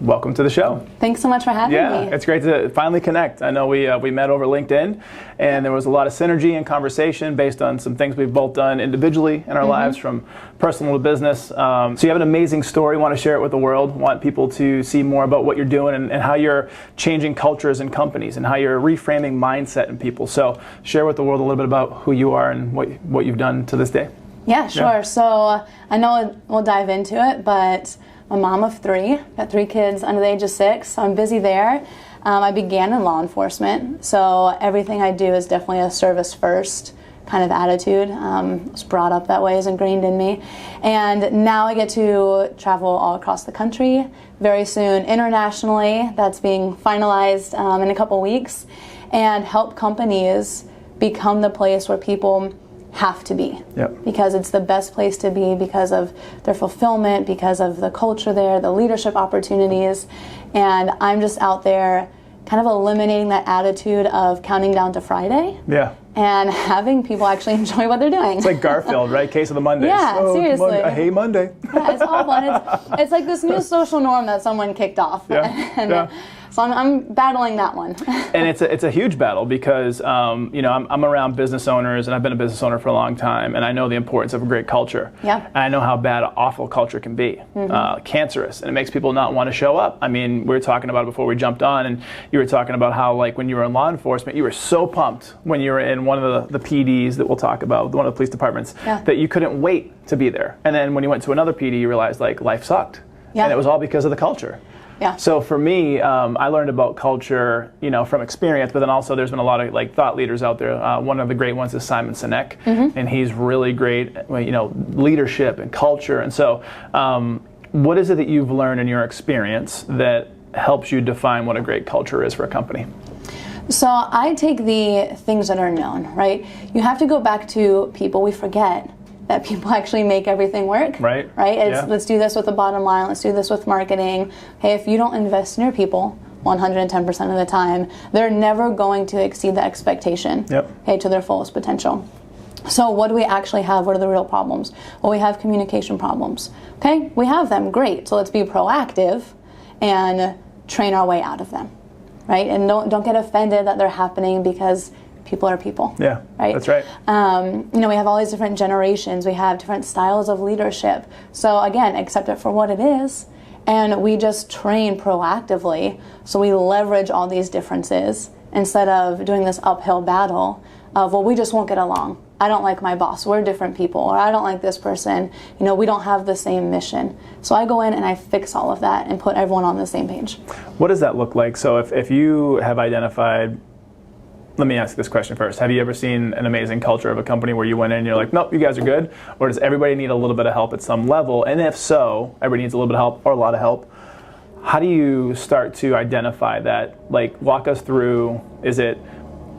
welcome to the show. Thanks so much for having me. Yeah, it's great to finally connect. I know we met over LinkedIn, and there was a lot of synergy and conversation based on some things we've both done individually in our lives, from personal to business. So you have an amazing story, want to share it with the world, want people to see more about what you're doing and how you're changing cultures in companies and how you're reframing mindset in people. So share with the world a little bit about who you are and what you've done to this day. Yeah, sure. Yeah. So I know we'll dive into it, but I'm a mom of 3, got 3 kids under the age of 6, so I'm busy there. I began in law enforcement, so everything I do is definitely a service first kind of attitude. I was brought up that way, is ingrained in me. And now I get to travel all across the country, very soon internationally. That's being finalized in a couple weeks, and help companies become the place where people have to be. Yep. Because it's the best place to be because of their fulfillment, because of the culture there, the leadership opportunities. And I'm just out there kind of eliminating that attitude of counting down to Friday. Yeah. And having people actually enjoy what they're doing. It's like Garfield, right? Case of the Mondays. Yeah, seriously. I hate Monday. Yeah, it's all fun. It's like this new social norm that someone kicked off. Yeah. And so I'm battling that one. And it's a huge battle because I'm around business owners, and I've been a business owner for a long time, and I know the importance of a great culture. Yeah. And I know how bad awful culture can be, cancerous, and it makes people not want to show up. I mean, we were talking about it before we jumped on, and you were talking about how, like, when you were in law enforcement, you were so pumped when you were in one of the PDs that we'll talk about, one of the police departments, that you couldn't wait to be there. And then when you went to another PD, you realized, like, life sucked. Yeah. And it was all because of the culture. Yeah. So for me, I learned about culture, from experience, but then also there's been a lot of thought leaders out there. One of the great ones is Simon Sinek, and he's really great at, leadership and culture. And so what is it that you've learned in your experience that helps you define what a great culture is for a company? So I take the things that are known, right? You have to go back to people. We forget that people actually make everything work. Right. Let's do this with the bottom line. Let's do this with marketing. Hey, if you don't invest in your people 110% of the time, they're never going to exceed the expectation to their fullest potential. So what do we actually have? What are the real problems? Well, we have communication problems. Okay, we have them. Great. So let's be proactive and train our way out of them. Right? And don't get offended that they're happening because people are people. Yeah, right? That's right. We have all these different generations. We have different styles of leadership. So again, accept it for what it is, and we just train proactively. So we leverage all these differences instead of doing this uphill battle of, well, we just won't get along. I don't like my boss. We're different people. Or I don't like this person. We don't have the same mission. So I go in and I fix all of that and put everyone on the same page. What does that look like? So if you have identified, let me ask this question first. Have you ever seen an amazing culture of a company where you went in and you're like, nope, you guys are good? Or does everybody need a little bit of help at some level? And if so, everybody needs a little bit of help or a lot of help. How do you start to identify that? Walk us through, is it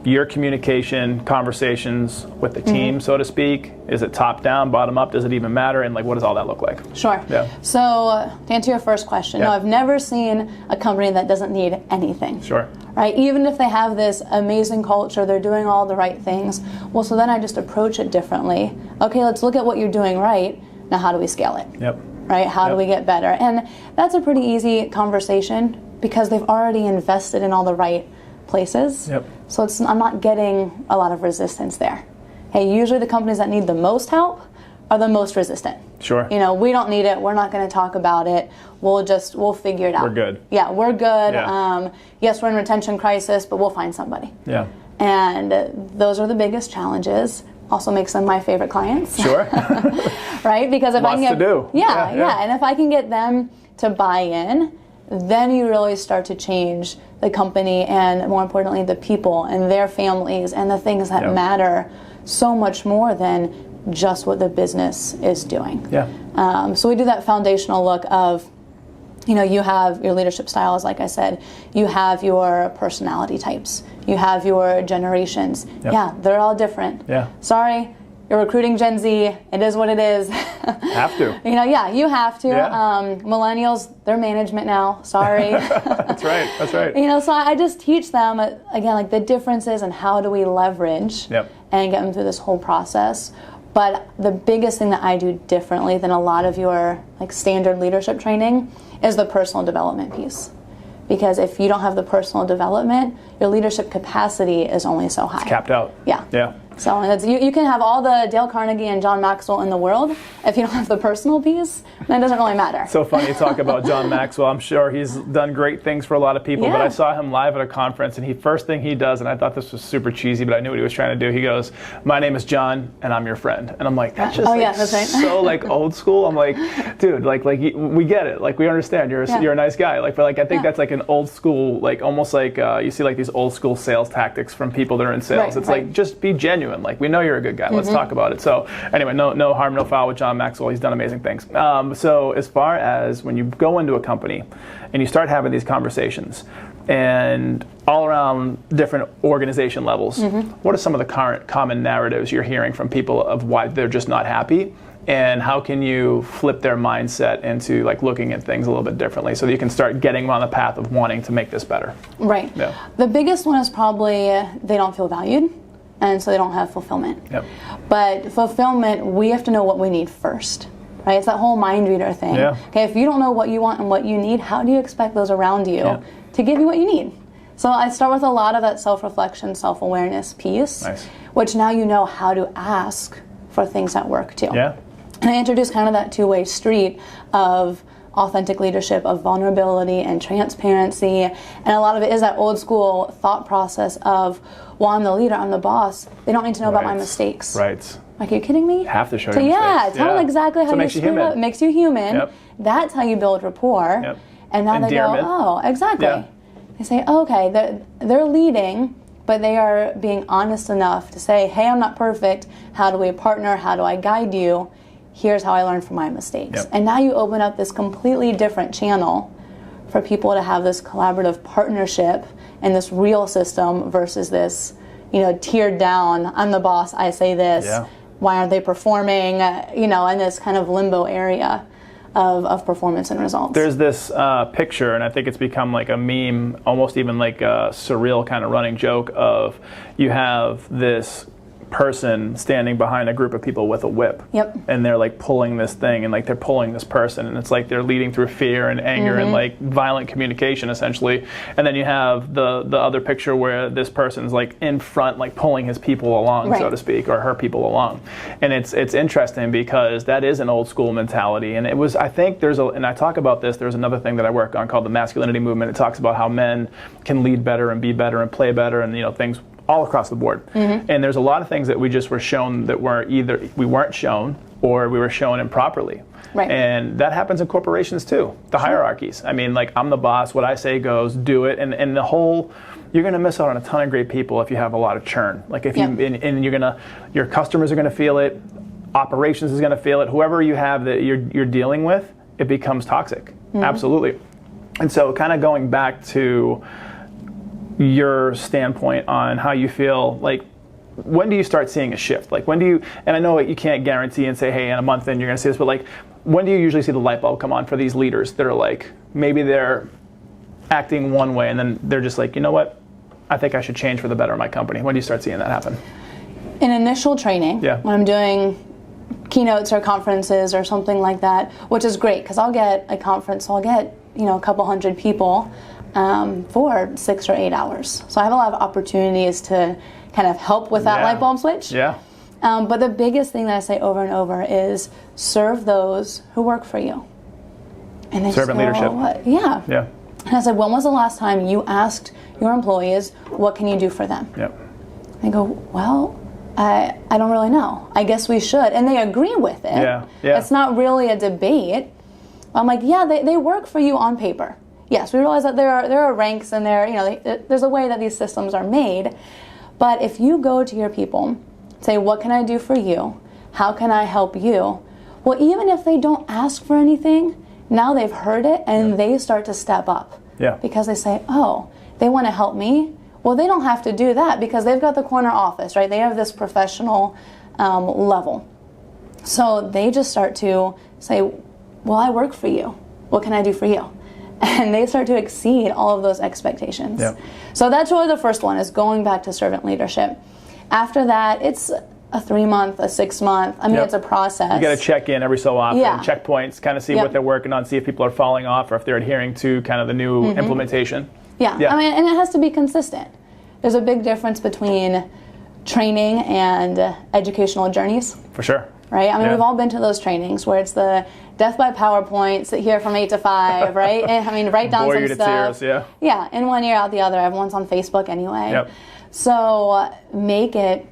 your communication, conversations with the team, so to speak? Is it top down, bottom up? Does it even matter? And what does all that look like? Sure. Yeah. So to answer your first question, no, I've never seen a company that doesn't need anything. Sure. Right? Even if they have this amazing culture, they're doing all the right things. Well, so then I just approach it differently. Okay, let's look at what you're doing right. Now, how do we scale it? Yep. Right? How do we get better? And that's a pretty easy conversation because they've already invested in all the right places. Yep. So I'm not getting a lot of resistance there. Hey, usually the companies that need the most help are the most resistant. Sure. We don't need it. We're not going to talk about it. We'll figure it out. We're good. Yeah, we're good. Yeah. Yes, we're in retention crisis, but we'll find somebody. Yeah. And those are the biggest challenges. Also makes them my favorite clients. Sure. Right? Because if Lots I can to do. Yeah. And if I can get them to buy in, then you really start to change the company and, more importantly, the people and their families and the things that matter so much more than just what the business is doing. Yeah. So we do that foundational look of, you have your leadership styles, like I said, you have your personality types, you have your generations. Yep. Yeah, they're all different. Yeah. Sorry, you're recruiting Gen Z. It is what it is. Have to. You have to. Yeah. Millennials, they're management now. Sorry. That's right. That's right. So I just teach them, again, the differences and how do we leverage and get them through this whole process. But the biggest thing that I do differently than a lot of your like standard leadership training is the personal development piece. Because if you don't have the personal development, your leadership capacity is only so high. It's capped out. Yeah. Yeah. So and you can have all the Dale Carnegie and John Maxwell in the world. If you don't have the personal piece, then it doesn't really matter. So funny you talk about John Maxwell. I'm sure he's done great things for a lot of people, Yeah. but I saw him live at a conference, and first thing he does, and I thought this was super cheesy, but I knew what he was trying to do. He goes, "My name is John, and I'm your friend." And I'm like, that's just that's right. so like old school. I'm like, dude, like we get it. Like we understand you're a nice guy. Like, but like I think that's like an old school, like almost like you see like these old school sales tactics from people that are in sales. Right, it's like just be genuine. Like we know you're a good guy. Let's talk about it. So anyway, no harm, no foul with John Maxwell. He's done amazing things. So as far as when you go into a company and you start having these conversations and all around different organization levels, what are some of the current common narratives you're hearing from people of why they're just not happy? And how can you flip their mindset into like looking at things a little bit differently so that you can start getting them on the path of wanting to make this better? Right. Yeah. The biggest one is probably they don't feel valued, and so they don't have fulfillment. Yep. But fulfillment, we have to know what we need first. Right? It's that whole mind reader thing. Yeah. Okay, if you don't know what you want and what you need, how do you expect those around you to give you what you need? So I start with a lot of that self-reflection, self-awareness piece, which now you know how to ask for things at work too. Yeah. And I introduce kind of that two-way street of authentic leadership, of vulnerability and transparency. And a lot of it is that old school thought process of, well, I'm the leader, I'm the boss. They don't need to know about my mistakes. Right. Like, are you kidding me? Have to show So your yeah, mistakes. tell them exactly how you screwed up. It makes you human. Yep. That's how you build rapport. Yep. And now Endearment. they go, oh, exactly. Yeah. They say, oh, okay, they're leading, but they are being honest enough to say, hey, I'm not perfect. How do we partner? How do I guide you? Here's how I learned from my mistakes. Yep. And now you open up this completely different channel for people to have this collaborative partnership and this real system versus this, tiered down, I'm the boss, I say this. Yeah. Why aren't they performing, in this kind of limbo area of performance and results. There's this picture, and I think it's become like a meme, almost even like a surreal kind of running joke of you have this person standing behind a group of people with a whip. Yep. And they're like pulling this thing, and like they're pulling this person, and it's like they're leading through fear and anger and like violent communication essentially. And then you have the other picture where this person's like in front, like pulling his people along, so to speak, or her people along. And it's interesting because that is an old school mentality. And it was, I think and I talk about this, there's another thing that I work on called the masculinity movement. It talks about how men can lead better and be better and play better and things all across the board. And there's a lot of things that we just were shown that were either we weren't shown or we were shown improperly. Right. And that happens in corporations too, the hierarchies. I mean, like, I'm the boss, what I say goes, do it. And the whole, you're going to miss out on a ton of great people if you have a lot of churn. Like if and your customers are going to feel it, operations is going to feel it, whoever you have that you're dealing with, it becomes toxic. Absolutely. And so kind of going back to your standpoint on how you feel, like, when do you start seeing a shift? Like, when do you, and I know you can't guarantee and say, hey, in a month in you're going to see this, but like, when do you usually see the light bulb come on for these leaders that are like, maybe they're acting one way and then they're just like, you know what, I think I should change for the better of my company? When do you start seeing that happen? In initial training, when I'm doing keynotes or conferences or something like that, which is great because I'll get a conference, so I'll get a couple hundred people for 6 or 8 hours. So I have a lot of opportunities to kind of help with that light bulb switch. Yeah. But the biggest thing that I say over and over is serve those who work for you. And they servant leadership. Yeah. Yeah. And I said, when was the last time you asked your employees, what can you do for them? Yep. They go, well, I don't really know. I guess we should. And they agree with it. Yeah. Yeah. It's not really a debate. I'm like, yeah, they work for you on paper. Yes, we realize that there are ranks and there's a way that these systems are made. But if you go to your people, say, what can I do for you? How can I help you? Well, even if they don't ask for anything, now they've heard it and they start to step up. Yeah. Because they say, oh, they want to help me? Well, they don't have to do that because they've got the corner office, right? They have this professional level. So they just start to say, well, I work for you. What can I do for you? And they start to exceed all of those expectations. Yep. So that's really the first one, is going back to servant leadership. After that, it's a 3-month, a 6-month. I mean, it's a process. You got to check in every so often, Yeah. checkpoints, kind of see what they're working on, see if people are falling off or if they're adhering to kind of the new implementation. Yeah, I mean, and it has to be consistent. There's a big difference between training and educational journeys. For sure. Right? I mean, we've all been to those trainings where it's the death by PowerPoint, sit here from 8 to 5, right? And, I mean, write down Bore some you to stuff. tears, Yeah, in one ear, out the other. Everyone's on Facebook anyway. Yep. So make it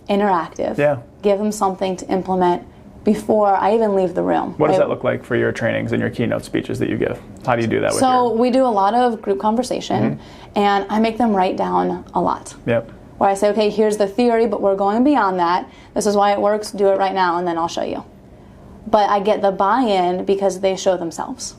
interactive. Yeah. Give them something to implement before I even leave the room. What does that look like for your trainings and your keynote speeches that you give? How do you do that with So we do a lot of group conversation, and I make them write down a lot. Yep. Where I say, okay, here's the theory, but we're going beyond that. This is why it works. Do it right now, and then I'll show you. But I get the buy-in because they show themselves.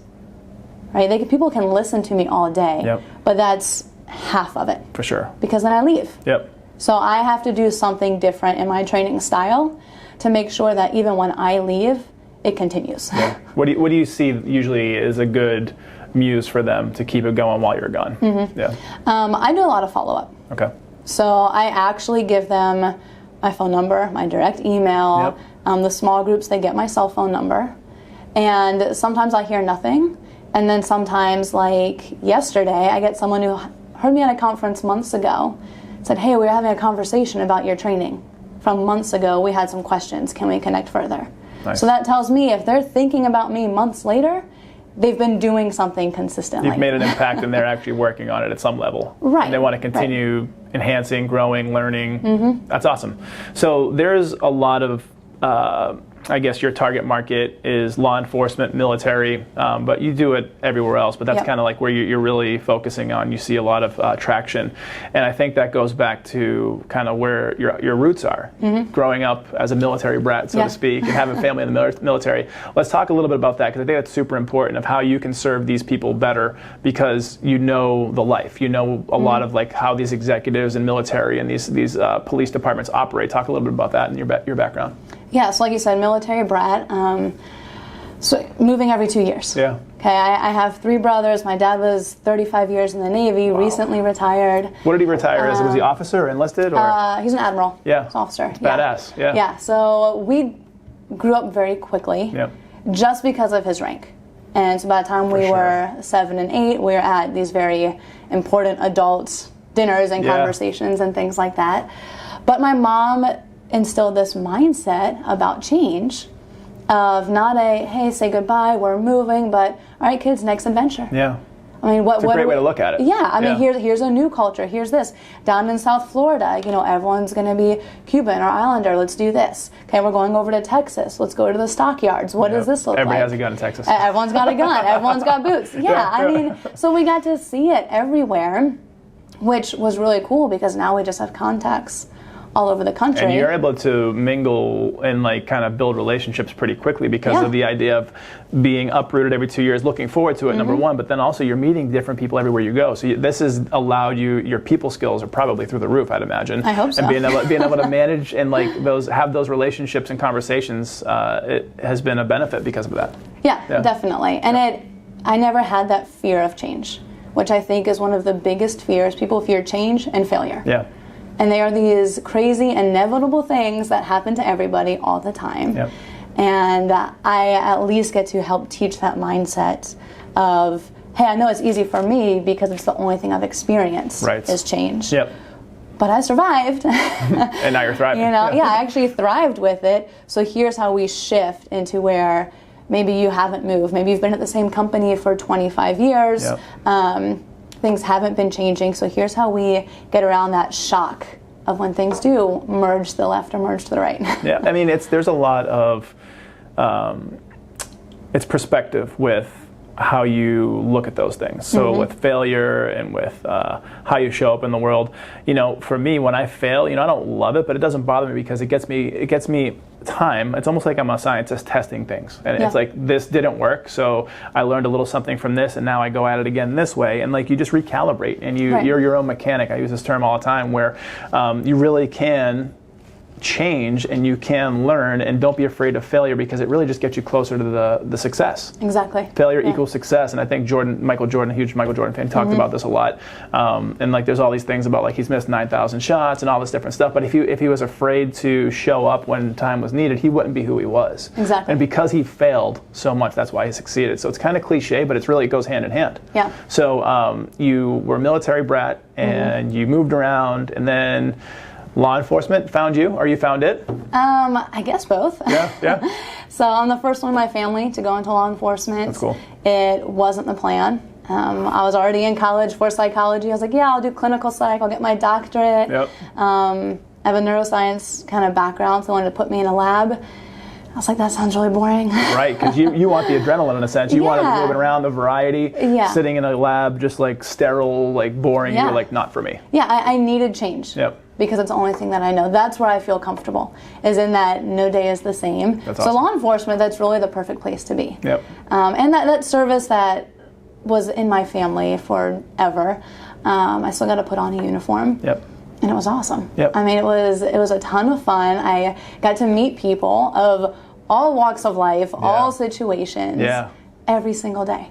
Right? People can listen to me all day, but that's half of it. For sure. Because then I leave. Yep. So I have to do something different in my training style to make sure that even when I leave, it continues. Yeah. What do you see usually is a good muse for them to keep it going while you're gone? Yeah. I do a lot of follow-up. Okay. So I actually give them my phone number, my direct email, the small groups, they get my cell phone number. And sometimes I hear nothing. And then sometimes, like yesterday, I get someone who heard me at a conference months ago, said, hey, we were having a conversation about your training. From months ago, we had some questions. Can we connect further? Nice. So that tells me if they're thinking about me months later, they've been doing something consistently. You've made an impact and they're actually working on it at some level. Right. And they want to continue enhancing, growing, learning. That's awesome. So there's a lot of, I guess your target market is law enforcement, military, but you do it everywhere else. But that's kind of like where you're really focusing on. You see a lot of traction. And I think that goes back to kind of where your roots are, growing up as a military brat, so to speak, and having family in the military. Let's talk a little bit about that, because I think that's super important, of how you can serve these people better, because you know the life. You know a lot of like how these executives and military and these police departments operate. Talk a little bit about that and your background. Yeah, so like you said, military brat. So moving every 2 years. Yeah. Okay, I have 3 brothers. My dad was 35 years in the Navy, recently retired. What did he retire as? Was he officer or enlisted? Or? He's an admiral. Yeah. He's an officer. It's badass. Yeah. Yeah, so we grew up very quickly just because of his rank. And so by the time we were 7 and 8, we were at these very important adult dinners and conversations and things like that. But my mom instilled this mindset about change of not a, hey, say goodbye, we're moving, but all right, kids, next adventure. Yeah. I mean, it's a great way to look at it. Yeah, I mean, here's a new culture. Here's this. Down in South Florida, everyone's going to be Cuban or Islander. Let's do this. Okay, we're going over to Texas. Let's go to the stockyards. What does this look like? Everybody has a gun in Texas. Everyone's got a gun. Everyone's got boots. Yeah, I mean, so we got to see it everywhere, which was really cool because now we just have contacts all over the country. And you're able to mingle and like kind of build relationships pretty quickly because of the idea of being uprooted every 2 years, looking forward to it, number one, but then also you're meeting different people everywhere you go. So this has allowed your people skills are probably through the roof, I'd imagine. I hope so. And being able to manage and like have those relationships and conversations, it has been a benefit because of that. Yeah. Definitely. And I never had that fear of change, which I think is one of the biggest fears. People fear change and failure. Yeah. And they are these crazy, inevitable things that happen to everybody all the time. Yep. And I at least get to help teach that mindset of, hey, I know it's easy for me because it's the only thing I've experienced is change. Yep. But I survived. And now you're thriving. I actually thrived with it. So here's how we shift into where maybe you haven't moved. Maybe you've been at the same company for 25 years. Yep. Things haven't been changing, so here's how we get around that shock of when things do merge to the left or merge to the right. Yeah, I mean, there's a lot of it's perspective with how you look at those things. So with failure and with how you show up in the world, for me, when I fail, I don't love it, but it doesn't bother me because it gets me time. It's almost like I'm a scientist testing things, and it's like, this didn't work, so I learned a little something from this, and now I go at it again this way, and like you just recalibrate, and you're your own mechanic. I use this term all the time, where you really can change and you can learn, and don't be afraid of failure, because it really just gets you closer to the success. Exactly. Failure equals success. And I think Michael Jordan, a huge Michael Jordan fan, talked about this a lot. And like there's all these things about like he's missed 9,000 shots and all this different stuff. But if he was afraid to show up when time was needed, he wouldn't be who he was. Exactly. And because he failed so much, that's why he succeeded. So it's kind of cliche, but it goes hand in hand. Yeah. So you were a military brat and you moved around, and then law enforcement found you, or you found it? I guess both. Yeah. So I'm the first one in my family to go into law enforcement. That's cool. It wasn't the plan. I was already in college for psychology. I was like, yeah, I'll do clinical psych. I'll get my doctorate. Yep. I have a neuroscience kind of background, so they wanted to put me in a lab. I was like, that sounds really boring. Right, because you want the adrenaline in a sense. You want to be moving around, the variety. Yeah. Sitting in a lab, just like sterile, like boring. Yeah. You're like, not for me. Yeah, I needed change. Yep. Because it's the only thing that I know. That's where I feel comfortable, is in that no day is the same. That's so awesome. law enforcement, that's really the perfect place to be. Yep. And that service that was in my family forever, I still got to put on a uniform. Yep. And it was awesome. Yep. I mean, it was a ton of fun. I got to meet people of all walks of life, all situations, every single day.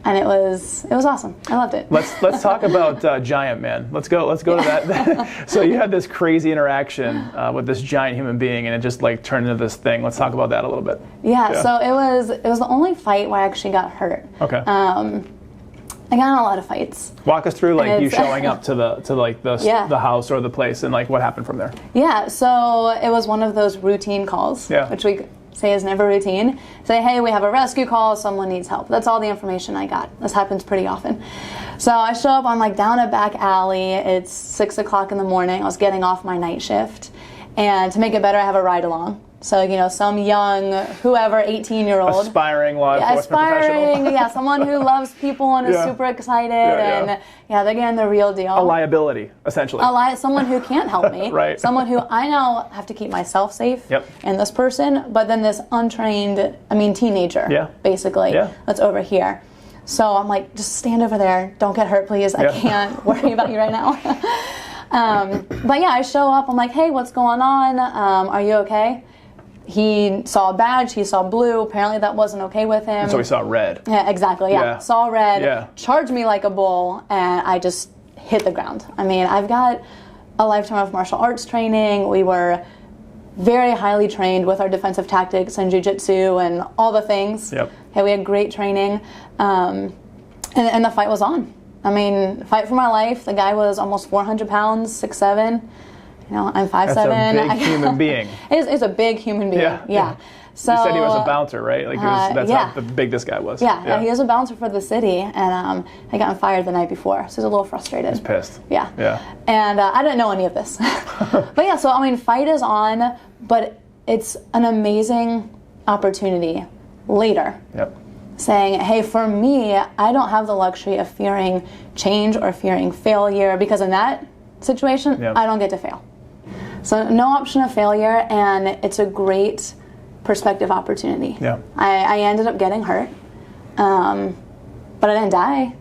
And it was awesome. I loved it. Let's talk about Giant Man. Let's go to that. So you had this crazy interaction with this giant human being, and it just like turned into this thing. Let's talk about that a little bit. Yeah. So it was the only fight where I actually got hurt. Okay. I got in a lot of fights. Walk us through like you showing up to the house or the place, and like what happened from there. Yeah. So it was one of those routine calls, which we say is never routine. Say, hey, we have a rescue call, someone needs help. That's all the information I got. This happens pretty often. So I show up, I'm like down a back alley. It's 6 o'clock in the morning. I was getting off my night shift. And to make it better, I have a ride along. So, some young, whoever, 18-year-old. Aspiring law enforcement professional. Someone who loves people and is super excited. And they're getting the real deal. A liability, essentially. Someone who can't help me. Right. Someone who I now have to keep myself safe. Yep. And this person, but then this untrained, teenager, basically, that's over here. So I'm like, just stand over there. Don't get hurt, please. I can't worry about you right now. But I show up. I'm like, hey, what's going on? Are you okay? He saw a badge, he saw blue, apparently that wasn't okay with him. So he saw red. Yeah, exactly, saw red, charged me like a bull, and I just hit the ground. I mean, I've got a lifetime of martial arts training. We were very highly trained with our defensive tactics and Jujitsu and all the things. Yep. Okay, we had great training, and the fight was on. I mean, fight for my life. The guy was almost 400 pounds, 6'7". I'm 5'7". That's a big human being. It's a big human being. Yeah. So you said he was a bouncer, right? Like that's how big this guy was. Yeah, he was a bouncer for the city, and I got him fired the night before, so he was a little frustrated. He's pissed. Yeah. And I didn't know any of this, but so fight is on, but it's an amazing opportunity later. Yep. Saying, hey, for me, I don't have the luxury of fearing change or fearing failure, because in that situation, I don't get to fail. So no option of failure, and it's a great perspective opportunity. Yeah. I ended up getting hurt, but I didn't die.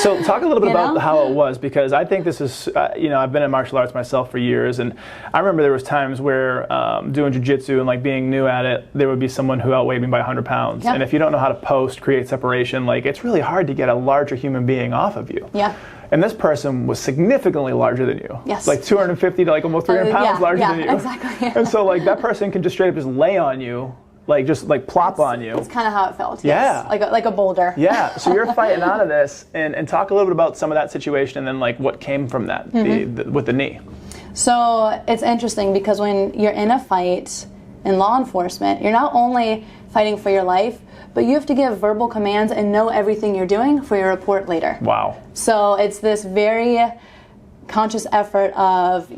So talk a little bit about how it was, because I think this is, I've been in martial arts myself for years, and I remember there was times where doing jiu-jitsu and like being new at it, there would be someone who outweighed me by 100 pounds. Yep. And if you don't know how to create separation, like it's really hard to get a larger human being off of you. Yeah. And this person was significantly larger than you. Yes. Like 250 to like almost 300 pounds larger than you. Exactly. And so like that person can just straight up just lay on you, like just like plop on you. It's kind of how it felt. Yes. Like a boulder. Yeah. So you're fighting out of this, and talk a little bit about some of that situation, and then like what came from that with the knee. So it's interesting, because when you're in a fight in law enforcement, you're not only fighting for your life, but you have to give verbal commands and know everything you're doing for your report later. Wow. So it's this very conscious effort of,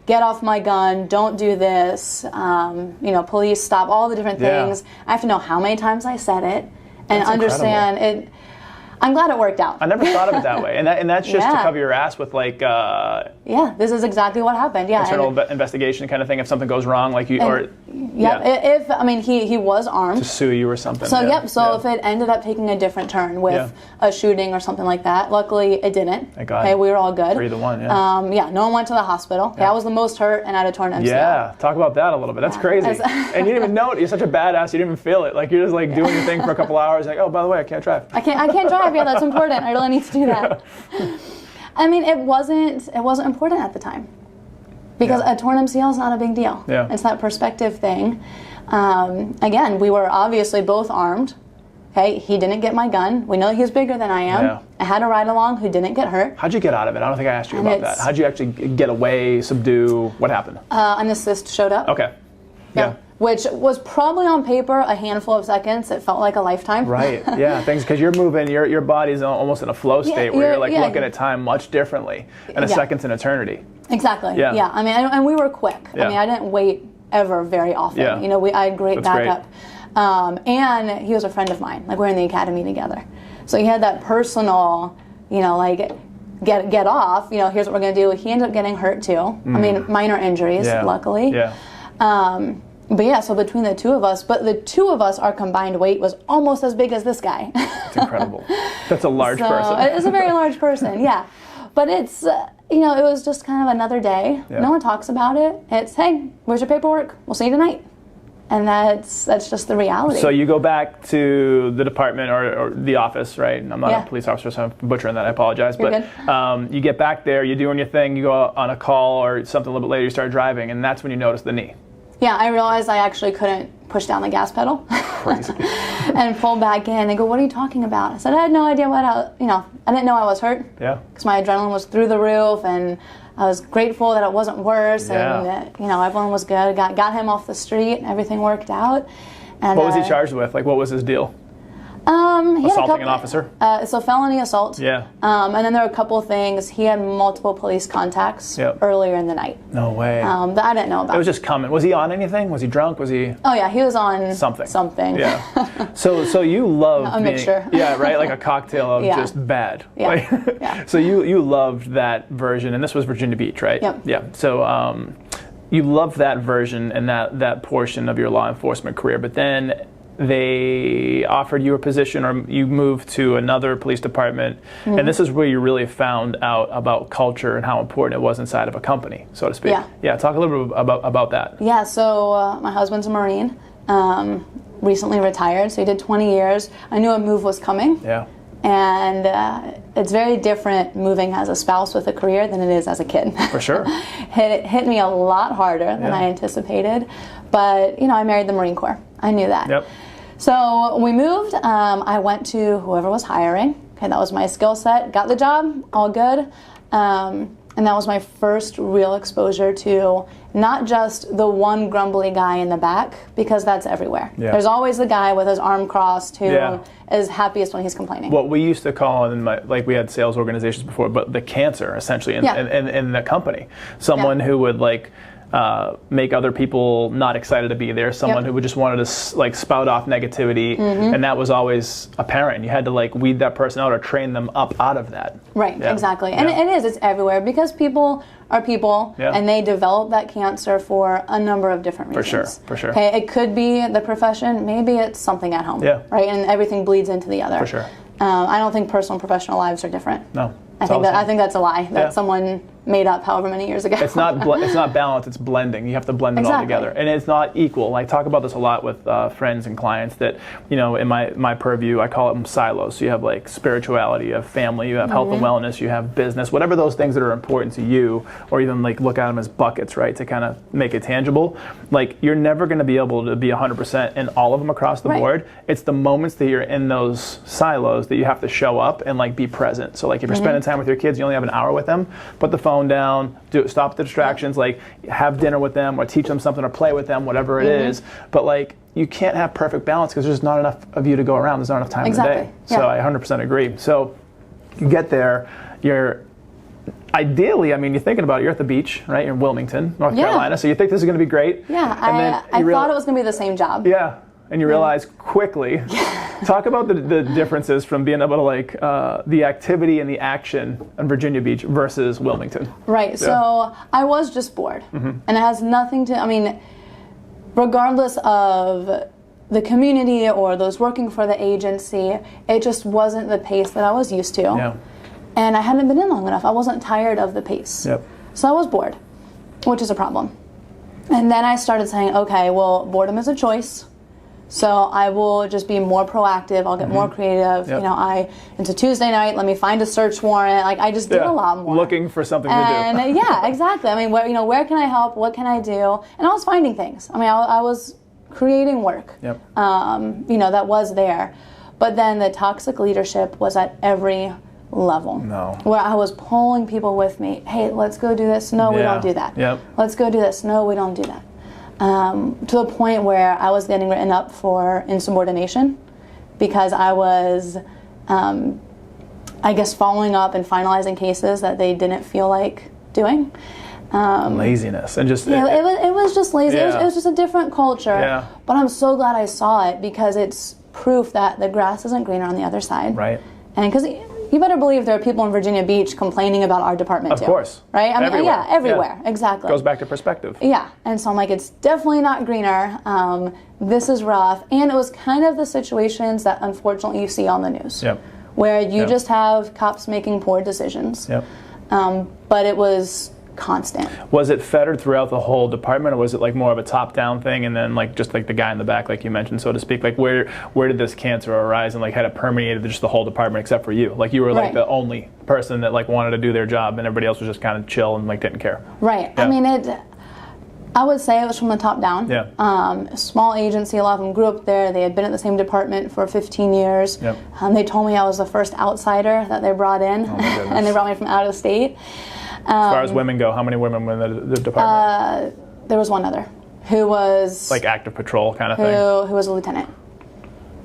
get off my gun, don't do this, police stop, all the different things. I have to know how many times I said it and understand it. I'm glad it worked out. I never thought of it that way. And that's just to cover your ass with like... this is exactly what happened. Yeah. Internal investigation kind of thing if something goes wrong, like you... Yep. He was armed. To sue you or something. So if it ended up taking a different turn with a shooting or something like that, luckily it didn't. Thank God. Okay, we were all good. 3-1, no one went to the hospital. Yeah. I was the most hurt and I had a torn MCL. Yeah, talk about that a little bit. That's crazy. And you didn't even know it. You're such a badass. You didn't even feel it. Like you're just like doing your thing for a couple hours. Like, oh, by the way, I can't drive. I can't drive. Yeah, that's important. I really need to do that. I mean, it wasn't important at the time. Because a torn MCL is not a big deal. Yeah. It's that perspective thing. Again, we were obviously both armed. Okay, he didn't get my gun. We know he's bigger than I am. Yeah. I had a ride along who didn't get hurt. How'd you get out of it? I don't think I asked you about that. How'd you actually get away, subdue? What happened? An assist showed up. Okay. Yeah. Which was probably on paper a handful of seconds. It felt like a lifetime. Right. Yeah. Things because you're moving. Your body's almost in a flow state where you're like looking at time much differently, and a second's an eternity. Exactly. Yeah. I mean, and we were quick. Yeah. I mean, I didn't wait ever very often. Yeah. You know, I had great That's backup. And he was a friend of mine. Like, we're in the academy together. So he had that personal, you know, like, get off. You know, here's what we're going to do. He ended up getting hurt, too. I mean, minor injuries, luckily. Yeah. But yeah, so between the two of us, our combined weight was almost as big as this guy. It's incredible. That's a large person. It's a very large person, yeah. But it's, you know, it was just kind of another day. Yeah. No one talks about it. It's, hey, where's your paperwork? We'll see you tonight. And that's just the reality. So you go back to the department or the office, right? And I'm not a police officer, so I'm butchering that. I apologize. You're but you get back there, you're doing your thing, you go on a call or something a little bit later, you start driving, and that's when you notice the knee. Yeah, I realized I actually couldn't push down the gas pedal. Crazy. And pull back in. They go, what are you talking about? I said, I had no idea I didn't know I was hurt. Yeah. Because my adrenaline was through the roof, and I was grateful that it wasn't worse. Yeah. And, you know, everyone was good. Got him off the street, and everything worked out. And, what was he charged with? Like, what was his deal? He Assaulting an officer? So felony assault. Yeah. And then there were a couple of things. He had multiple police contacts earlier in the night. No way. That I didn't know about. It was just coming. Was he on anything? Was he drunk? Was he? Oh yeah, he was on something. Yeah. So you love a mixture. Yeah, right. Like a cocktail of just bad. Yeah. Like, so you loved that version, and this was Virginia Beach, right? Yep. Yeah. So you loved that version and that portion of your law enforcement career, but then they offered you a position, or you moved to another police department, and this is where you really found out about culture and how important it was inside of a company, so to speak. Yeah, talk a little bit about that. Yeah, so my husband's a Marine, recently retired, so he did 20 years. I knew a move was coming. Yeah. And it's very different moving as a spouse with a career than it is as a kid. For sure. It hit me a lot harder than I anticipated, but you know, I married the Marine Corps. I knew that. Yep. So we moved. I went to whoever was hiring. Okay, that was my skill set. Got the job, all good. And that was my first real exposure to not just the one grumbly guy in the back, because that's everywhere. Yeah. There's always the guy with his arm crossed who is happiest when he's complaining. What we used to call, like we had sales organizations before, but the cancer essentially in the company. Someone who would like make other people not excited to be there. Someone who would just wanted to like spout off negativity, and that was always apparent. You had to like weed that person out or train them up out of that. Right, exactly. And it's everywhere, because people are people, and they develop that cancer for a number of different reasons. For sure. Okay, it could be the profession, maybe it's something at home, right? And everything bleeds into the other. For sure. I don't think personal and professional lives are different. No. I think that's a lie that someone made up however many years ago. It's not balance, it's blending. You have to blend it all together. And it's not equal. I talk about this a lot with friends and clients that, you know, in my purview, I call them silos. So you have like spirituality, you have family, you have health and wellness, you have business, whatever those things that are important to you, or even like look at them as buckets, right, to kind of make it tangible. Like you're never going to be able to be 100% in all of them across the board. It's the moments that you're in those silos that you have to show up and like be present. So like if you're spending time with your kids, you only have an hour with them, put the phone down, stop the distractions, like have dinner with them or teach them something or play with them, whatever it is. But like you can't have perfect balance because there's not enough of you to go around. There's not enough time in the day. So I 100% agree. So you get there, you're ideally, I mean, you're thinking about it, you're at the beach, right? You're in Wilmington, North Carolina, so you think this is going to be great. Yeah, I thought it was going to be the same job. Yeah. And you realize quickly, talk about the differences from being able to like the activity and the action in Virginia Beach versus Wilmington. Right, so I was just bored. And it has nothing to, I mean, regardless of the community or those working for the agency, it just wasn't the pace that I was used to. Yeah. And I hadn't been in long enough. I wasn't tired of the pace. Yep. So I was bored, which is a problem. And then I started saying, okay, well, boredom is a choice. So I will just be more proactive. I'll get more creative. Yep. You know, it's a Tuesday night. Let me find a search warrant. Like, I just did a lot more. Looking for something to do. And yeah, exactly. I mean, where can I help? What can I do? And I was finding things. I mean, I was creating work. Yep. That was there. But then the toxic leadership was at every level. No. Where I was pulling people with me. Hey, let's go do this. No, we don't do that. Yep. Let's go do this. No, we don't do that. To the point where I was getting written up for insubordination because I was, I guess, following up and finalizing cases that they didn't feel like doing. Laziness and just it was just lazy. Yeah. It was just a different culture. Yeah. But I'm so glad I saw it because it's proof that the grass isn't greener on the other side. Right. And because you better believe there are people in Virginia Beach complaining about our department too. Of course. Right? I mean, everywhere. yeah, everywhere. Yeah. Exactly. Goes back to perspective. Yeah. And so I'm like, it's definitely not greener. This is rough. And it was kind of the situations that unfortunately you see on the news. Yep. Where you just have cops making poor decisions. Yep. But it was constant. Was it fettered throughout the whole department, or was it like more of a top-down thing, and then like just like the guy in the back, like you mentioned, so to speak? Like where did this cancer arise, and like had it permeated just the whole department except for you? Like you were like the only person that like wanted to do their job, and everybody else was just kind of chill and like didn't care. Right. Yeah. I mean, I would say it was from the top down. Yeah. Small agency, a lot of them grew up there. They had been at the same department for 15 years. Yep. They told me I was the first outsider that they brought in, and they brought me from out of state. As far as women go, how many women were in the department? There was one other who was like active patrol kind of thing. Who was a lieutenant.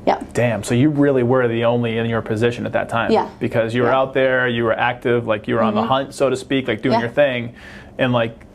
Yeah. Damn. So you really were the only in your position at that time. Yeah. Because you were out there, you were active, like you were on the hunt, so to speak, like doing your thing, and like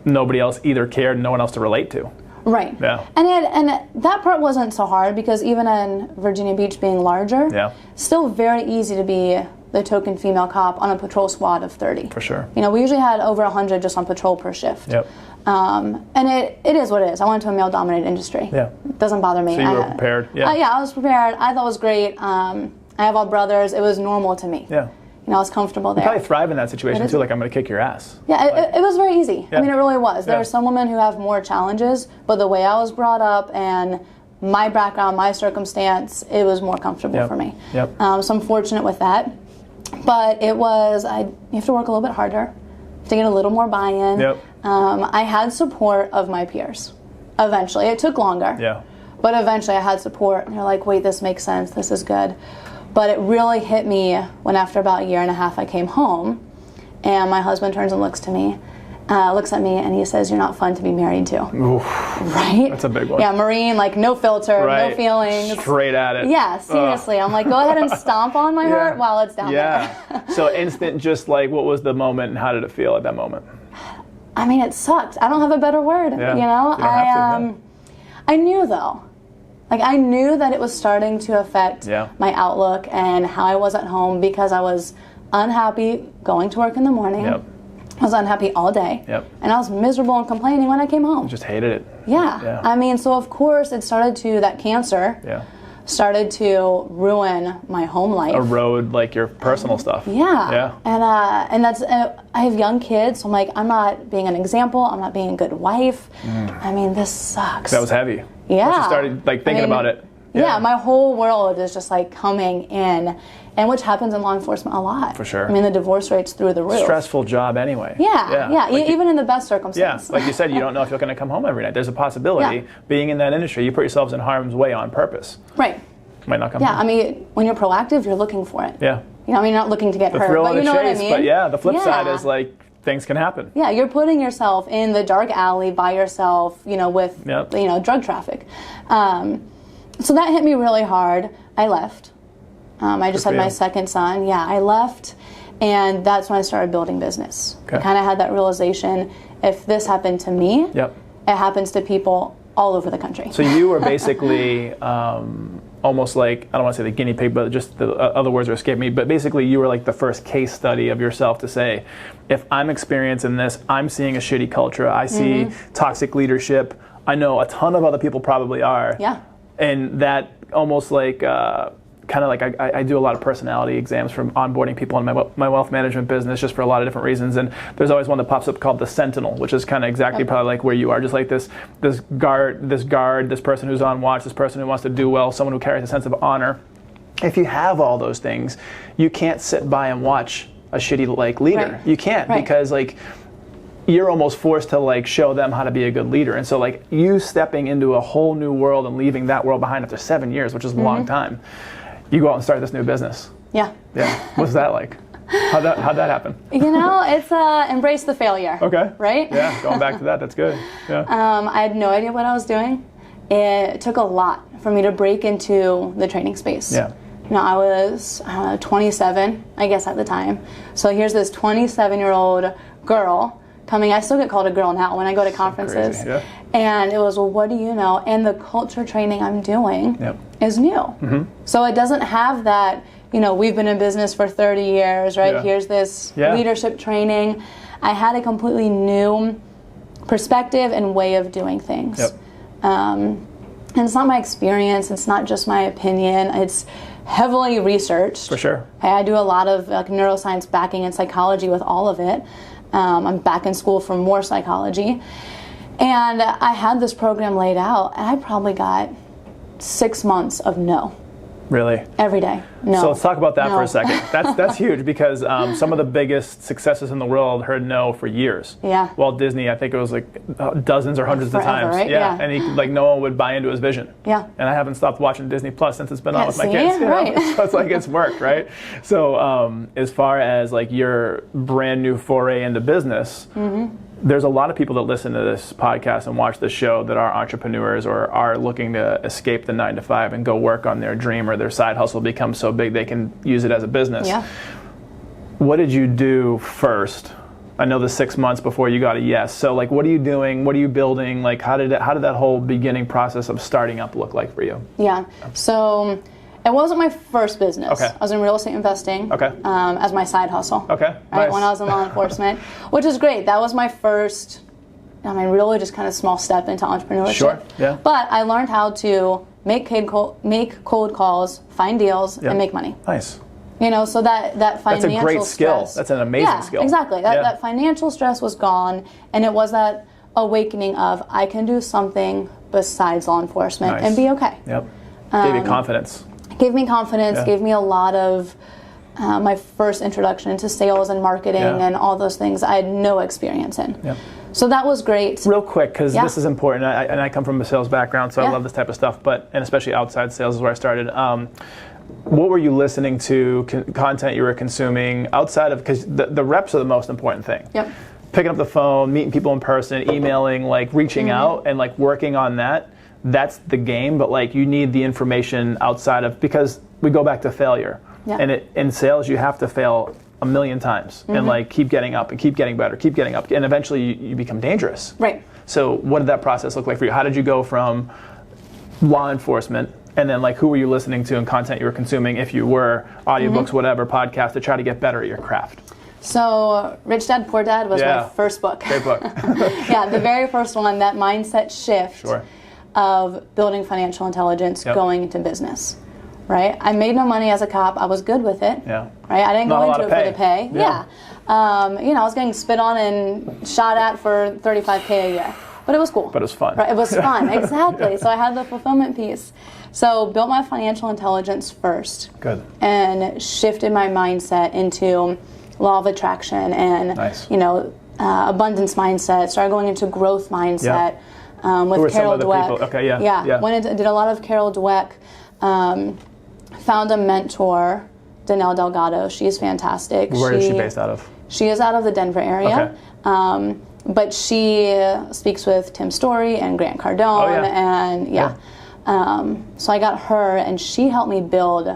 nobody else either cared, no one else to relate to. Right. Yeah. And that part wasn't so hard because even in Virginia Beach being larger, still very easy to be the token female cop on a patrol squad of 30. For sure. You know, we usually had over 100 just on patrol per shift. Yep. And it is what it is. I went to a male-dominated industry. Yeah. It doesn't bother me. So you were prepared. Yeah. I was prepared. I thought it was great. I have all brothers. It was normal to me. Yeah. You know, I was comfortable there. You probably thrive in that situation too, like I'm going to kick your ass. Yeah, it was very easy. Yeah. I mean, it really was. There Yeah. are some women who have more challenges, but the way I was brought up and my background, my circumstance, it was more comfortable for me. Yep. So I'm fortunate with that. But it was, you have to work a little bit harder to get a little more buy-in. Yep. I had support of my peers. Eventually. It took longer. Yeah. But eventually I had support. And they're like, wait, this makes sense. This is good. But it really hit me when after about a year and a half I came home. And my husband turns and looks at me, and he says, "You're not fun to be married to." Oof. Right? That's a big one. Yeah, Marine, like no filter, no feelings. Straight at it. Yeah, seriously. I'm like, go ahead and stomp on my heart while it's down there. So instant, just like, what was the moment and how did it feel at that moment? I mean, it sucked. I don't have a better word. Yeah. You know? You don't have to, I knew though. Like I knew that it was starting to affect my outlook and how I was at home because I was unhappy going to work in the morning. Yep. I was unhappy all day. Yep. And I was miserable and complaining when I came home. Just hated it. Yeah. I mean, so of course it started to, that cancer started to ruin my home life. Erode like your personal stuff. Yeah. And that's, I have young kids, so I'm like, I'm not being an example, I'm not being a good wife. I mean, this sucks. That was heavy. Yeah. Once you started like thinking about it. Yeah, my whole world is just like coming in, and which happens in law enforcement a lot. For sure. I mean, the divorce rate's through the roof. Stressful job anyway. Yeah. Like even in the best circumstances. Yeah, like you said, you don't know if you're going to come home every night. There's a possibility. Being in that industry, you put yourselves in harm's way on purpose. Right. Might not come home. Yeah, I mean, when you're proactive, you're looking for it. Yeah. You know, I mean, you're not looking to get hurt, thrill but of you the know chase, what I mean? But the flip side is like, things can happen. Yeah, you're putting yourself in the dark alley by yourself, you know, with, you know, drug traffic. So that hit me really hard. I left. I just had my second son. Yeah, I left, and that's when I started building business. I kind of had that realization, if this happened to me, it happens to people all over the country. So you were basically almost like, I don't want to say the guinea pig, but just the other words are escaping me, but basically you were like the first case study of yourself to say, if I'm experiencing this, I'm seeing a shitty culture, I see toxic leadership, I know a ton of other people probably are. Yeah. And that almost like, kind of like I do a lot of personality exams from onboarding people in my wealth management business just for a lot of different reasons. And there's always one that pops up called the Sentinel, which is kind of exactly probably like where you are, just like this guard, this person who's on watch, this person who wants to do well, someone who carries a sense of honor. If you have all those things, you can't sit by and watch a shitty like leader. Right. You can't because like you're almost forced to like show them how to be a good leader. And so like you stepping into a whole new world and leaving that world behind after 7 years, which is a long time. You go out and start this new business. Yeah. Yeah. What's that like? How'd that happen? You know, it's embrace the failure. Okay. Right? Yeah. Going back to that, that's good. Yeah. I had no idea what I was doing. It took a lot for me to break into the training space. Yeah. You know, I was 27, I guess, at the time. So here's this 27-year-old girl coming. I still get called a girl now when I go to conferences. Crazy, yeah. And it was, well, what do you know? And the culture training I'm doing is new. Mm-hmm. So it doesn't have that, you know, we've been in business for 30 years, right? Yeah. Here's this leadership training. I had a completely new perspective and way of doing things. Yep. And it's not my experience. It's not just my opinion. It's heavily researched. For sure. I do a lot of neuroscience backing and psychology with all of it. I'm back in school for more psychology. And I had this program laid out, and I probably got 6 months of no. Really? Every day. No. So let's talk about that for a second. That's huge because some of the biggest successes in the world heard no for years. Yeah. Walt Disney, I think it was like dozens or hundreds Forever, of times. Right? Yeah. And he, like no one would buy into his vision. Yeah. And I haven't stopped watching Disney Plus since it's been on with my see? kids. You know? Right. So it's like it's worked, right? So as far as like your brand new foray into business, there's a lot of people that listen to this podcast and watch this show that are entrepreneurs or are looking to escape the 9-to-5 and go work on their dream or their side hustle become so big they can use it as a business. Yeah. What did you do first? I know the 6 months before you got a yes. So like, what are you doing? What are you building? Like, how did that whole beginning process of starting up look like for you? Yeah. So it wasn't my first business. Okay. I was in real estate investing. Okay. As my side hustle. Okay. Right, Nice. when I was in law enforcement, which is great. That was my first, I mean, really just kind of small step into entrepreneurship. Sure. Yeah. But I learned how to make cold calls, find deals, and make money. Nice. You know, so that financial That's a great skill. stress. That's an amazing skill. Exactly. That financial stress was gone, and it was that awakening of I can do something besides law enforcement and be okay. Yep. Gave you confidence. Gave me confidence, gave me a lot of my first introduction into sales and marketing and all those things I had no experience in. Yep. So that was great. Real quick, because this is important, and I come from a sales background, so I love this type of stuff, and especially outside sales is where I started. What were you listening to, content you were consuming outside of, because the reps are the most important thing. Yep. Picking up the phone, meeting people in person, emailing, like reaching out and like working on that. That's the game, but like you need the information outside of, because we go back to failure. Yeah. And in sales, you have to fail a million times and like keep getting up and keep getting better, keep getting up, and eventually you become dangerous. Right. So what did that process look like for you? How did you go from law enforcement, and then like who were you listening to and content you were consuming, if you were, audiobooks, whatever, podcasts, to try to get better at your craft? So Rich Dad, Poor Dad was my first book. Great book. Yeah, the very first one, that mindset shift of building financial intelligence going into business. Right? I made no money as a cop. I was good with it. Yeah. Right? I didn't Not go a lot into of it for the pay. Yeah. You know, I was getting spit on and shot at for $35K a year. But it was cool. But it was fun. Right? It was fun, exactly. So I had the fulfillment piece. So built my financial intelligence first. Good. And shifted my mindset into law of attraction and, you know, abundance mindset. Started going into growth mindset with Carol Dweck. Okay, yeah. Went into, did a lot of Carol Dweck. Found a mentor, Danelle Delgado. She's fantastic. Where is she based out of? She is out of the Denver area. Okay. But she speaks with Tim Story and Grant Cardone. And so I got her, and she helped me build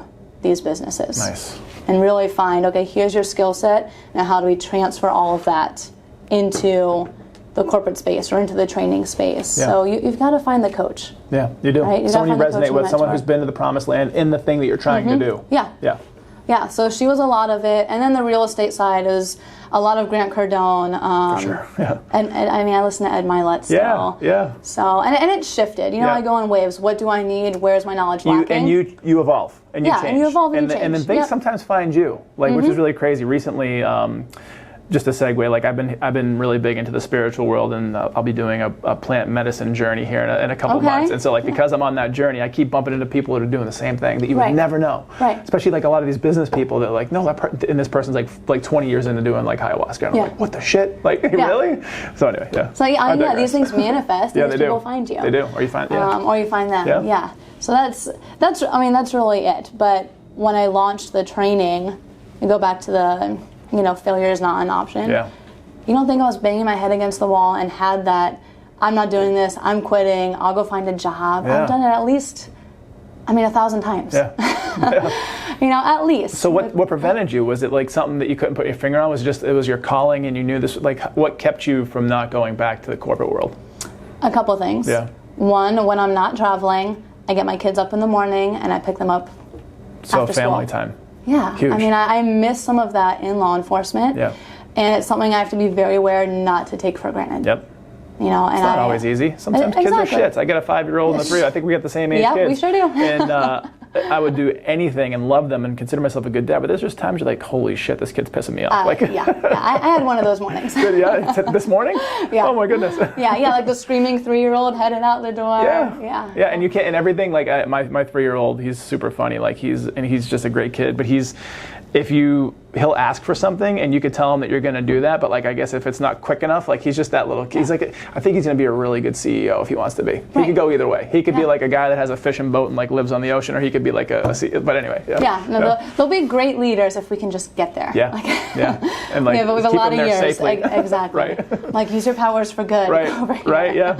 these businesses. Nice. And really find, okay, here's your skill set. Now how do we transfer all of that into the corporate space or into the training space? So you've got to find the coach. Yeah, you do. Right? Someone you resonate with, someone who's been to the promised land in the thing that you're trying to do. Yeah. Yeah. Yeah, so she was a lot of it. And then the real estate side is a lot of Grant Cardone. For sure, yeah. And I mean, I listen to Ed Milet still. Yeah. So, and it shifted. You know, I go in waves. What do I need? Where's my knowledge lacking? And you evolve. And you change. And you evolve and you change. And then things sometimes find you, like, which is really crazy. Recently, just a segue, like I've been really big into the spiritual world, and I'll be doing a plant medicine journey here in a couple months. And so, like, because I'm on that journey, I keep bumping into people that are doing the same thing that you would never know. Right. Especially like a lot of these business people that are like, no, and this person's like 20 years into doing like ayahuasca. And I'm like, what the shit? Like, really? So anyway, yeah. So these things manifest. And people find you. They do, or you find or you find them. Yeah. So that's really it. But when I launched the training, I go back to the failure is not an option. Yeah. You don't think I was banging my head against the wall and had that, I'm not doing this, I'm quitting, I'll go find a job. Yeah. I've done it at least, 1,000 times. Yeah. At least. So what prevented you? Was it like something that you couldn't put your finger on? It was your calling and you knew this? Like, what kept you from not going back to the corporate world? A couple things. Yeah. One, when I'm not traveling, I get my kids up in the morning and I pick them up after family school. time. Yeah. Huge. I miss some of that in law enforcement. Yeah. And it's something I have to be very aware not to take for granted. Yep. And it's not always easy. Sometimes kids are shits. I got a 5-year-old and a 3. I think we got the same age kids. Yeah, we sure do. And I would do anything and love them and consider myself a good dad. But there's just times you're like, holy shit, this kid's pissing me off. I had one of those mornings. This morning? Yeah. Oh my goodness. Like the screaming 3-year-old headed out the door. Yeah, and you can't, and everything, like my 3-year-old, he's super funny. Like he's just a great kid. But he'll ask for something and you could tell him that you're going to do that, but like I guess if it's not quick enough, like he's just that little kid. He's like, I think he's going to be a really good CEO if he wants to be. He could go either way. He could be like a guy that has a fishing boat and like lives on the ocean, or he could be like a CEO. But anyway, they'll be great leaders if we can just get there. And like but with a lot of years, safely. Exactly. Right. Like use your powers for good. Right. Yeah.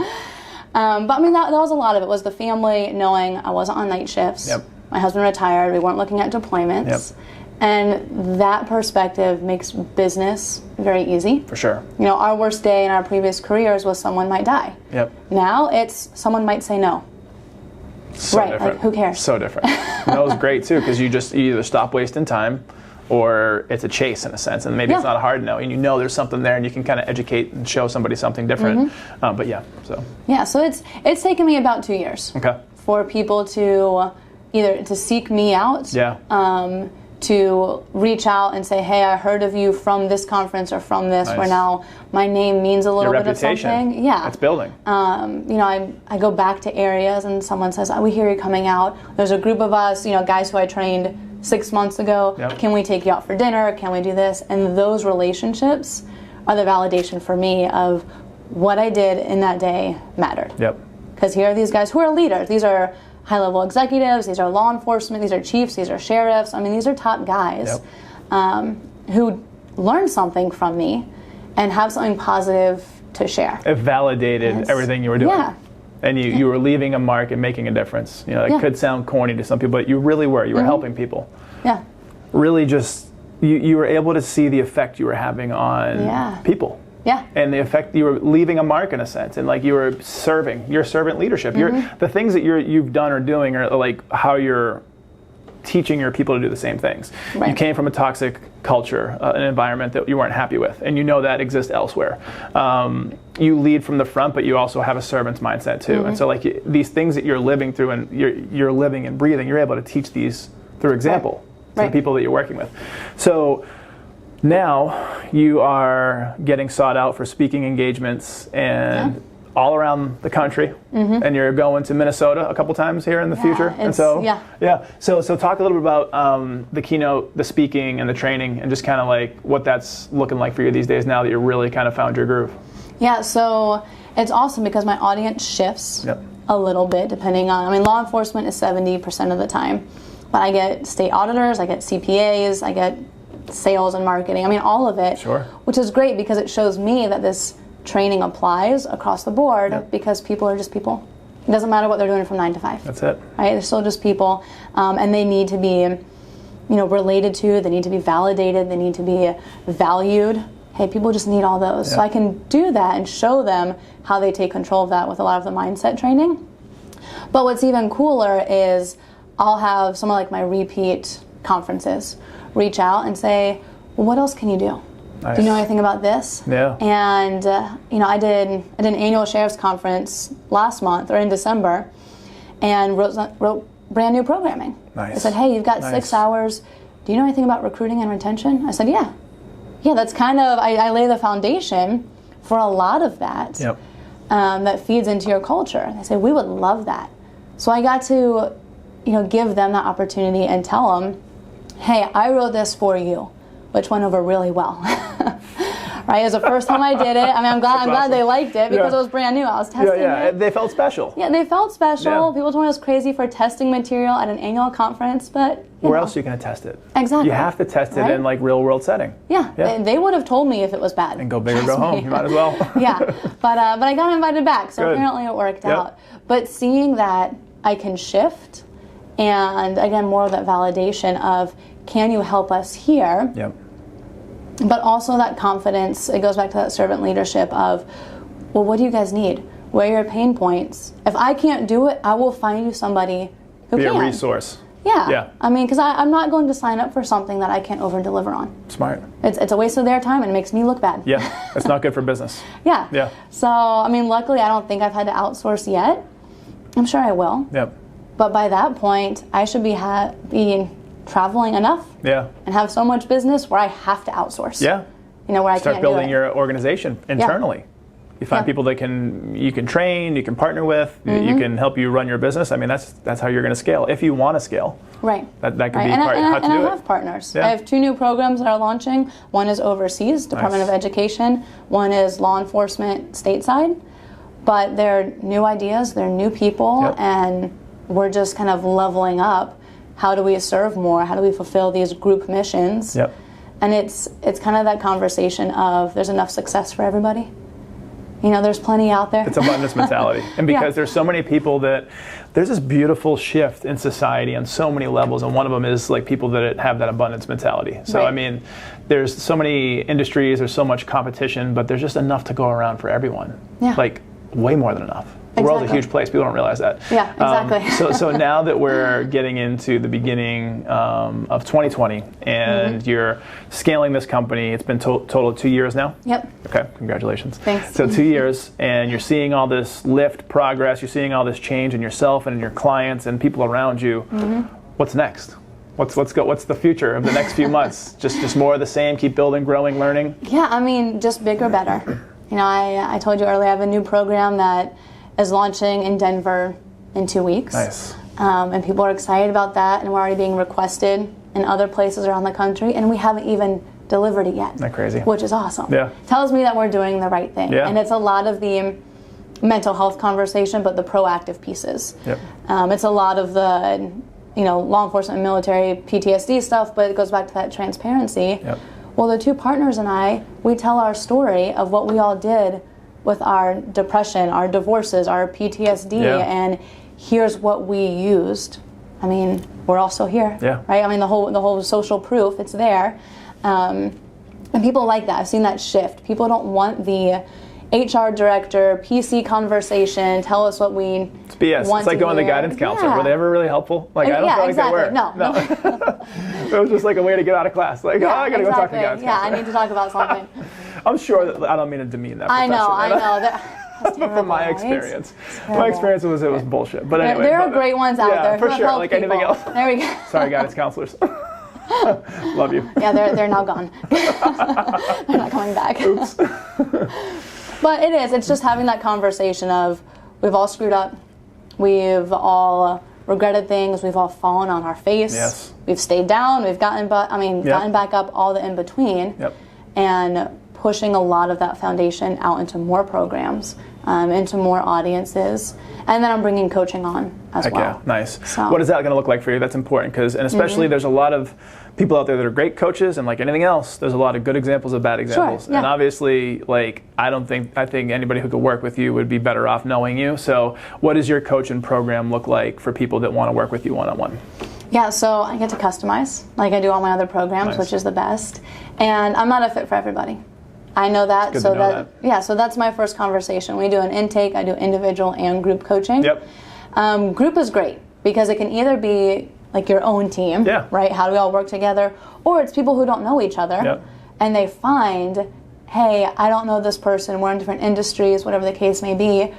But that was a lot of it. Was the family knowing I wasn't on night shifts. Yep. My husband retired. We weren't looking at deployments. Yep. And that perspective makes business very easy. For sure. Our worst day in our previous careers was someone might die. Yep. Now it's someone might say no. So different. Like, who cares? So different. And that was great too, because you either stop wasting time, or it's a chase in a sense, and maybe it's not a hard no, and there's something there, and you can kind of educate and show somebody something different. So it's taken me about 2 years. Okay. For people to either to seek me out. Yeah. To reach out and say, hey, I heard of you from this conference or from this, where now my name means a little bit of something. Yeah. It's building. I go back to areas and someone says, we hear you coming out. There's a group of us, guys who I trained 6 months ago. Yep. Can we take you out for dinner? Can we do this? And those relationships are the validation for me of what I did in that day mattered. Yep. Because here are these guys who are leaders. These are high-level executives, these are law enforcement, these are chiefs, these are sheriffs. These are top guys who learn something from me and have something positive to share. It validated everything you were doing. Yeah. And you were leaving a mark and making a difference. It could sound corny to some people, but you really were. You were helping people. Yeah. Really just, you were able to see the effect you were having on people. Yeah. And the effect, you were leaving a mark in a sense, and like you were serving, your servant leadership. The things that you've done or doing are like how you're teaching your people to do the same things. Right. You came from a toxic culture, an environment that you weren't happy with, and that exists elsewhere. You lead from the front, but you also have a servant's mindset too. And so like these things that you're living through and you're living and breathing, you're able to teach these through example to the people that you're working with. So now you are getting sought out for speaking engagements and all around the country, and you're going to Minnesota a couple times here in the future. And so so talk a little bit about the keynote, the speaking, and the training, and just kind of like what that's looking like for you these days now that you really kind of found your groove. Yeah, so it's awesome because my audience shifts a little bit depending on, law enforcement is 70% of the time, but I get state auditors, I get CPAs, I get sales and marketing, all of it, which is great because it shows me that this training applies across the board because people are just people. It doesn't matter what they're doing from 9 to 5. That's it. Right? They're still just people, and they need to be, related to. They need to be validated. They need to be valued. Hey, people just need all those. So I can do that and show them how they take control of that with a lot of the mindset training. But what's even cooler is I'll have someone like my repeat conferences, reach out and say, well, what else can you do? Nice. Do you know anything about this? Yeah. And I did an annual sheriff's conference last month or in December, and wrote brand new programming. Nice. I said, hey, you've got 6 hours. Do you know anything about recruiting and retention? I said, yeah. That's kind of, I lay the foundation for a lot of that. Yep. That feeds into your culture. They said, we would love that. So I got to, give them that opportunity and tell them, hey, I wrote this for you, which went over really well. Right? It was the first time I did it. I mean, I'm glad they liked it because it was brand new. I was testing it. They felt special. Yeah, they felt special. Yeah. People told me I was crazy for testing material at an annual conference, but where else are you going to test it? Exactly. You have to test it in like real world setting. Yeah. They would have told me if it was bad. And go big or go home. You might as well. Yeah, but I got invited back, so apparently it worked out. But seeing that I can shift, and again, more of that validation of, can you help us here? Yep. But also that confidence, it goes back to that servant leadership of, well, what do you guys need? Where are your pain points? If I can't do it, I will find you somebody who can. Be a resource. Yeah. I mean, because I'm not going to sign up for something that I can't over-deliver on. Smart. It's a waste of their time and it makes me look bad. Yeah, it's not good for business. Yeah. So, I mean, luckily I don't think I've had to outsource yet. I'm sure I will. Yep. But by that point, I should be traveling enough and have so much business where I have to outsource. Yeah. Where I start can't building do it. your organization internally. You find people that you can train, you can partner with, you can help you run your business. I mean, that's how you're going to scale if you want to scale. Right. That could be part how to do it. And I have partners. I have 2 new programs that are launching. One is overseas, Department of Education. One is law enforcement stateside. But they're new ideas, they're new people, and we're just kind of leveling up. How do we serve more? How do we fulfill these group missions? Yep. And it's kind of that conversation of, there's enough success for everybody. There's plenty out there. It's abundance mentality. And because there's so many people there's this beautiful shift in society on so many levels, and one of them is like people that have that abundance mentality. So, I mean, there's so many industries, there's so much competition, but there's just enough to go around for everyone. Yeah. Like, way more than enough. The world's a huge place. People don't realize that. Yeah, exactly. So now that we're getting into the beginning of 2020 and you're scaling this company, it's been total 2 years now? Yep. Okay, congratulations. Thanks. So 2 years, and you're seeing all this lift, progress, you're seeing all this change in yourself and in your clients and people around you. What's next? What's the future of the next few months? Just more of the same, keep building, growing, learning? Yeah, I mean, just bigger, better. I told you earlier, I have a new program that is launching in Denver in 2 weeks. Nice. And people are excited about that, and we're already being requested in other places around the country, and we haven't even delivered it yet. Isn't that crazy? Which is awesome. Yeah. Tells me that we're doing the right thing. Yeah. And it's a lot of the mental health conversation, but the proactive pieces. Yep. It's a lot of the, law enforcement and military PTSD stuff, but it goes back to that transparency. Yep. Well, the 2 partners and I, we tell our story of what we all did with our depression, our divorces, our PTSD, and here's what we used. I mean, we're all still here, right? I mean, the whole social proof, it's there. And people like that. I've seen that shift. People don't want the HR director, PC conversation, tell us what we It's BS. want It's like to going to the hear. guidance counselor. Were they ever really helpful? Like, I don't feel like exactly. they were. No. It was just like a way to get out of class. Like, I got to go talk to the guidance counselor. I need to talk about something. I'm sure that I don't mean to demean that profession. I know. That's but from my experience. My experience was it was bullshit. But anyway. There are great ones out there. For sure. Like anything else. There we go. Sorry, guidance counselors. Love you. Yeah, they're now gone. They're not coming back. Oops. But it's just having that conversation of, we've all screwed up. We've all regretted things. We've all fallen on our face. Yes. We've stayed down. We've gotten back up, all the in between. Yep. And pushing a lot of that foundation out into more programs, into more audiences. And then I'm bringing coaching on as well. Yeah, nice. So. What is that going to look like for you? That's important, and especially there's a lot of people out there that are great coaches, and like anything else, there's a lot of good examples of bad examples. Sure, yeah. And obviously, like I think anybody who could work with you would be better off knowing you. So what does your coaching program look like for people that want to work with you one-on-one? Yeah, so I get to customize like I do all my other programs, which is the best. And I'm not a fit for everybody. I know that. It's good to know that. So that's my first conversation. We do an intake. I do individual and group coaching. Yep. Group is great because it can either be like your own team, right? How do we all work together? Or it's people who don't know each other, and they find, hey, I don't know this person, we're in different industries, whatever the case may be,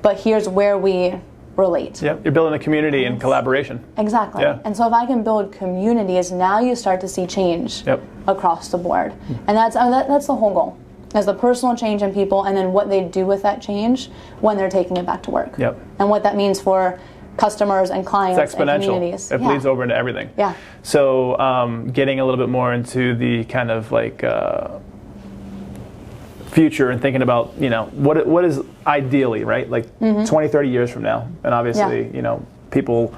but here's where we relate. You're building a community and collaboration. Exactly. And so if I can build communities, now you start to see change across the board. And that's the whole goal. As the personal change in people, and then what they do with that change when they're taking it back to work. And what that means for customers and clients it's exponential. And communities. It bleeds over into everything. So getting a little bit more into the kind of like future and thinking about, you know, what is ideally, right? Like 20, 30 years from now. And obviously, you know, people,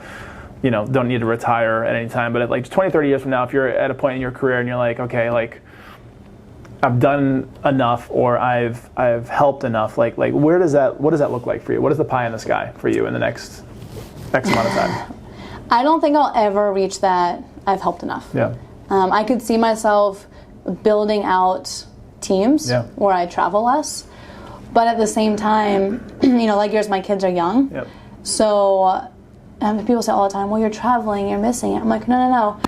you know, don't need to retire at any time. But at like 20, 30 years from now, if you're at a point in your career and you're like, okay, like, I've done enough, or I've helped enough. Like what does that look like for you? What is the pie in the sky for you in the next X amount of time? I don't think I'll ever reach that I've helped enough. I could see myself building out teams where I travel less, but at the same time, you know, like yours, my kids are young. So people say all the time, well, you're traveling, you're missing it. I'm like, no.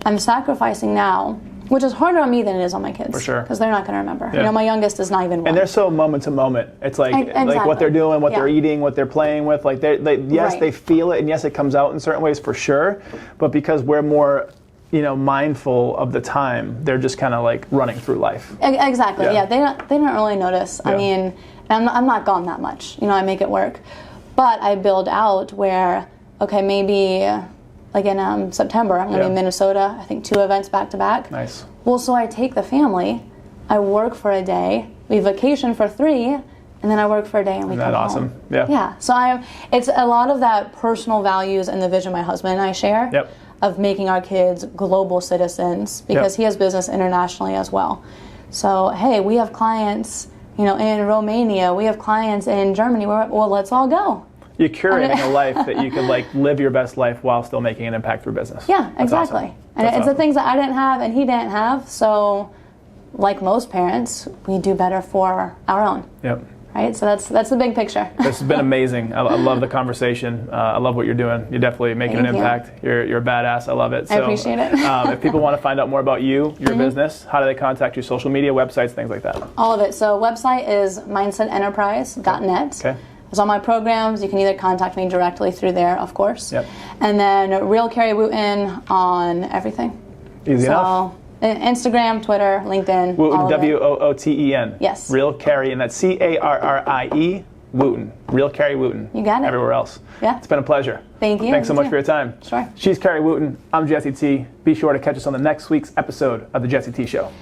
I'm sacrificing now, which is harder on me than it is on my kids. For sure. Because they're not going to remember. You know, my youngest is not even one. And they're so moment to moment. It's like like what they're doing, what they're eating, what they're playing with. Like they feel it, and yes, it comes out in certain ways for sure. But because we're more, you know, mindful of the time, they're just kind of like running through life. Exactly. They don't really notice. I mean, I'm not gone that much. You know, I make it work. But I build out where, okay, maybe like in September, I'm going to be in Minnesota, I think 2 events back to back. Nice. Well, so I take the family, I work for a day, we vacation for 3, and then I work for a day and we come home. Isn't that awesome? Yeah. So it's a lot of that personal values and the vision my husband and I share of making our kids global citizens, because he has business internationally as well. So, hey, we have clients, you know, in Romania, we have clients in Germany, well, let's all go. You're curating a life that you can like live your best life while still making an impact through business. That's exactly. Awesome. And it's the things that I didn't have and he didn't have. So, like most parents, we do better for our own. Right. So that's the big picture. This has been amazing. I love the conversation. I love what you're doing. You're definitely making an impact. You're a badass. I love it. So, I appreciate it. If people want to find out more about you, your business, how do they contact you? Social media, websites, things like that. All of it. So website is mindsetenterprise.net. Okay. There's all my programs. You can either contact me directly through there, of course. And then Real Carrie Wooten on everything. Easy enough. Instagram, Twitter, LinkedIn. Wooten, Wooten. Yes. Real Carrie, and that's Carrie Wooten. Real Carrie Wooten. You got it. Everywhere else. It's been a pleasure. Thank you. Thanks so much for your time. Sure. She's Carrie Wooten. I'm Jesse T. Be sure to catch us on the next week's episode of The Jesse T Show.